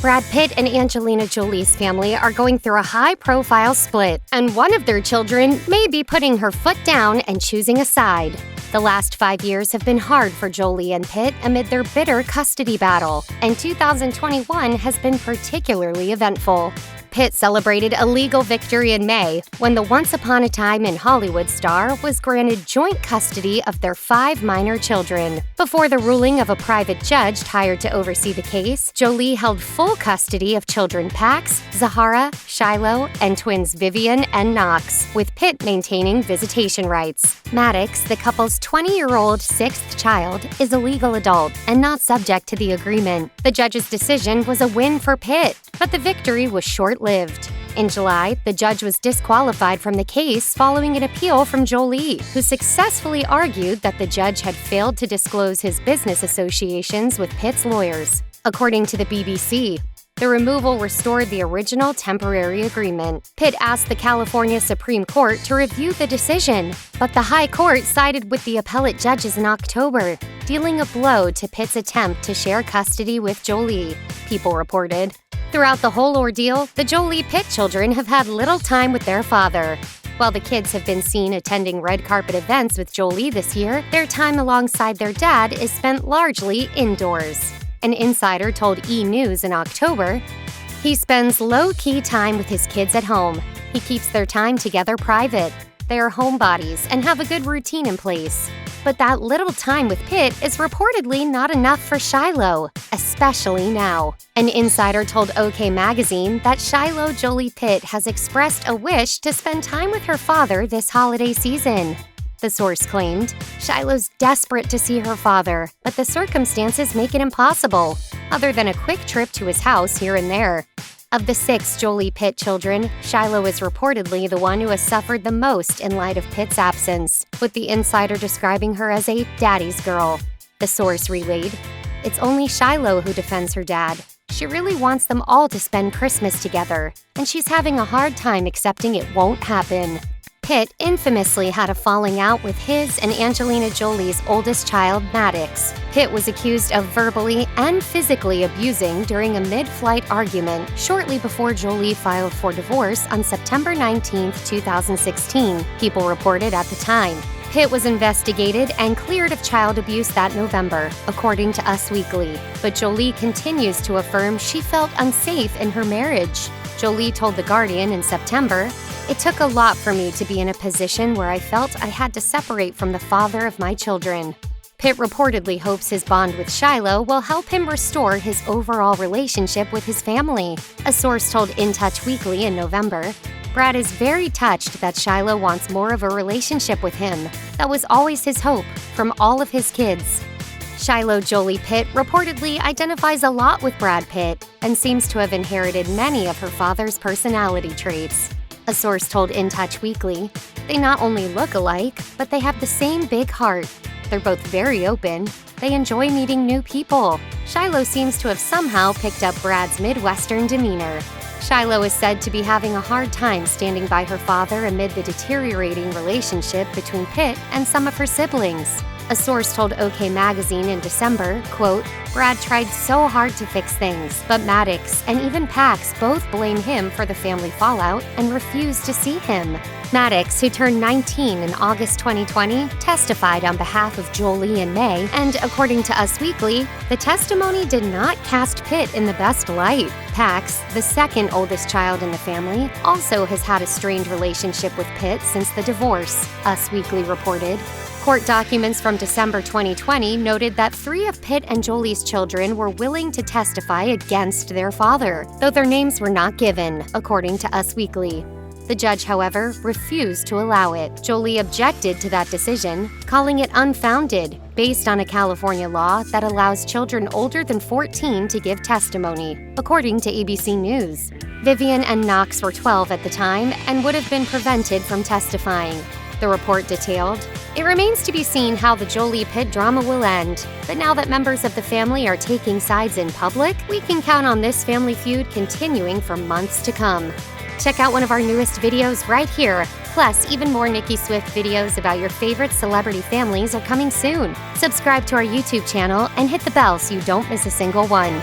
Brad Pitt and Angelina Jolie's family are going through a high-profile split, and one of their children may be putting her foot down and choosing a side. The last 5 years have been hard for Jolie and Pitt amid their bitter custody battle, and 2021 has been particularly eventful. Pitt celebrated a legal victory in May when the once-upon-a-time-in-Hollywood star was granted joint custody of their 5 minor children. Before the ruling of a private judge hired to oversee the case, Jolie held full custody of children Pax, Zahara, Shiloh, and twins Vivian and Knox, with Pitt maintaining visitation rights. Maddox, the couple's 20-year-old 6th child, is a legal adult and not subject to the agreement. The judge's decision was a win for Pitt, but the victory was short-lived. In July, the judge was disqualified from the case following an appeal from Jolie, who successfully argued that the judge had failed to disclose his business associations with Pitt's lawyers. According to the BBC, the removal restored the original temporary agreement. Pitt asked the California Supreme Court to review the decision, but the High Court sided with the appellate judges in October, dealing a blow to Pitt's attempt to share custody with Jolie, People reported. Throughout the whole ordeal, the Jolie-Pitt children have had little time with their father. While the kids have been seen attending red carpet events with Jolie this year, their time alongside their dad is spent largely indoors. An insider told E! News in October, "He spends low-key time with his kids at home. He keeps their time together private. They are homebodies and have a good routine in place." But that little time with Pitt is reportedly not enough for Shiloh, especially now. An insider told OK Magazine that Shiloh Jolie-Pitt has expressed a wish to spend time with her father this holiday season. The source claimed, "Shiloh's desperate to see her father, but the circumstances make it impossible, other than a quick trip to his house here and there." Of the 6 Jolie-Pitt children, Shiloh is reportedly the one who has suffered the most in light of Pitt's absence, with the insider describing her as a daddy's girl. The source relayed, "It's only Shiloh who defends her dad. She really wants them all to spend Christmas together, and she's having a hard time accepting it won't happen." Pitt infamously had a falling out with his and Angelina Jolie's oldest child, Maddox. Pitt was accused of verbally and physically abusing during a mid-flight argument shortly before Jolie filed for divorce on September 19, 2016, People reported at the time. Pitt was investigated and cleared of child abuse that November, according to Us Weekly. But Jolie continues to affirm she felt unsafe in her marriage. Jolie told The Guardian in September, "It took a lot for me to be in a position where I felt I had to separate from the father of my children." Pitt reportedly hopes his bond with Shiloh will help him restore his overall relationship with his family. A source told In Touch Weekly in November, "Brad is very touched that Shiloh wants more of a relationship with him. That was always his hope, from all of his kids." Shiloh Jolie-Pitt reportedly identifies a lot with Brad Pitt and seems to have inherited many of her father's personality traits. A source told In Touch Weekly, "They not only look alike, but they have the same big heart. They're both very open. They enjoy meeting new people." Shiloh seems to have somehow picked up Brad's Midwestern demeanor. Shiloh is said to be having a hard time standing by her father amid the deteriorating relationship between Pitt and some of her siblings. A source told OK Magazine in December, quote, "Brad tried so hard to fix things, but Maddox and even Pax both blame him for the family fallout and refuse to see him." Maddox, who turned 19 in August 2020, testified on behalf of Jolie in May, and according to Us Weekly, the testimony did not cast Pitt in the best light. Pax, the second oldest child in the family, also has had a strained relationship with Pitt since the divorce, Us Weekly reported. Court documents from December 2020 noted that 3 of Pitt and Jolie's children were willing to testify against their father, though their names were not given, according to Us Weekly. The judge, however, refused to allow it. Jolie objected to that decision, calling it unfounded, based on a California law that allows children older than 14 to give testimony, according to ABC News. Vivian and Knox were 12 at the time and would have been prevented from testifying. The report detailed, "It remains to be seen how the Jolie-Pitt drama will end, but now that members of the family are taking sides in public, we can count on this family feud continuing for months to come." Check out one of our newest videos right here. Plus, even more Nicki Swift videos about your favorite celebrity families are coming soon. Subscribe to our YouTube channel and hit the bell so you don't miss a single one.